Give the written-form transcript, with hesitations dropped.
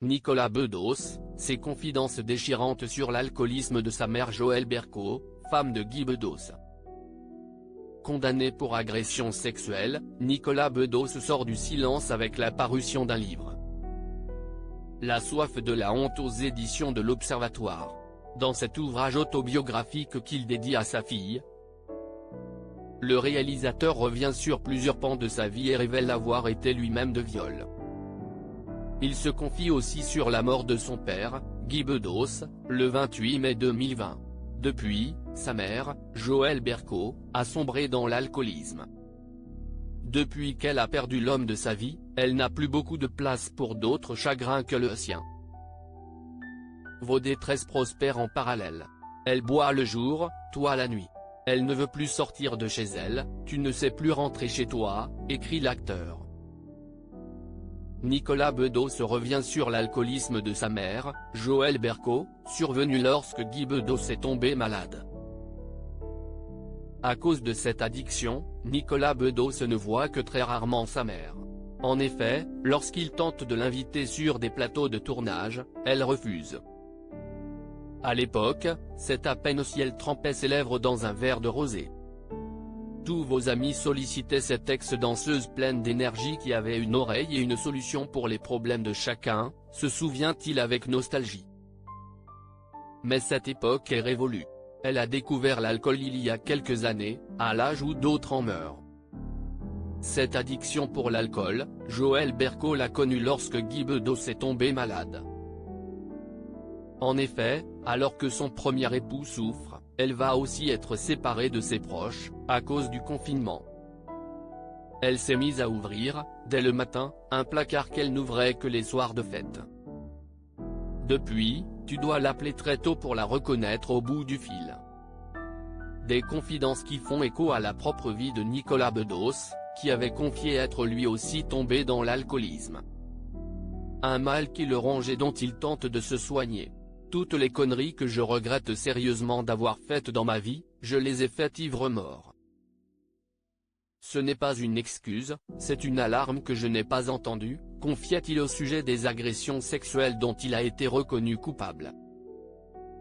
Nicolas Bedos, ses confidences déchirantes sur l'alcoolisme de sa mère Joëlle Bercaud, femme de Guy Bedos. Condamné pour agression sexuelle, Nicolas Bedos sort du silence avec la parution d'un livre. La soif de la honte aux éditions de l'Observatoire. Dans cet ouvrage autobiographique qu'il dédie à sa fille, le réalisateur revient sur plusieurs pans de sa vie et révèle avoir été lui-même de viol. Il se confie aussi sur la mort de son père, Guy Bedos, le 28 mai 2020. Depuis, sa mère, Joëlle Bercaud, a sombré dans l'alcoolisme. Depuis qu'elle a perdu l'homme de sa vie, elle n'a plus beaucoup de place pour d'autres chagrins que le sien. Vos détresses prospèrent en parallèle. Elle boit le jour, toi la nuit. Elle ne veut plus sortir de chez elle, tu ne sais plus rentrer chez toi, écrit l'acteur. Nicolas Bedos revient sur l'alcoolisme de sa mère, Joëlle Bercaud, survenu lorsque Guy Bedos est tombé malade. À cause de cette addiction, Nicolas Bedos ne voit que très rarement sa mère. En effet, lorsqu'il tente de l'inviter sur des plateaux de tournage, elle refuse. À l'époque, c'est à peine si elle trempait ses lèvres dans un verre de rosé. Tous vos amis sollicitaient cette ex-danseuse pleine d'énergie qui avait une oreille et une solution pour les problèmes de chacun, se souvient-il avec nostalgie. Mais cette époque est révolue. Elle a découvert l'alcool il y a quelques années, à l'âge où d'autres en meurent. Cette addiction pour l'alcool, Joëlle Bercaud l'a connue lorsque Guy Bedos est tombé malade. En effet, alors que son premier époux souffre, elle va aussi être séparée de ses proches, à cause du confinement. Elle s'est mise à ouvrir, dès le matin, un placard qu'elle n'ouvrait que les soirs de fête. Depuis, tu dois l'appeler très tôt pour la reconnaître au bout du fil. Des confidences qui font écho à la propre vie de Nicolas Bedos, qui avait confié être lui aussi tombé dans l'alcoolisme. Un mal qui le ronge et dont il tente de se soigner. Toutes les conneries que je regrette sérieusement d'avoir faites dans ma vie, je les ai faites ivre-mort. Ce n'est pas une excuse, c'est une alarme que je n'ai pas entendue, confiait-il au sujet des agressions sexuelles dont il a été reconnu coupable.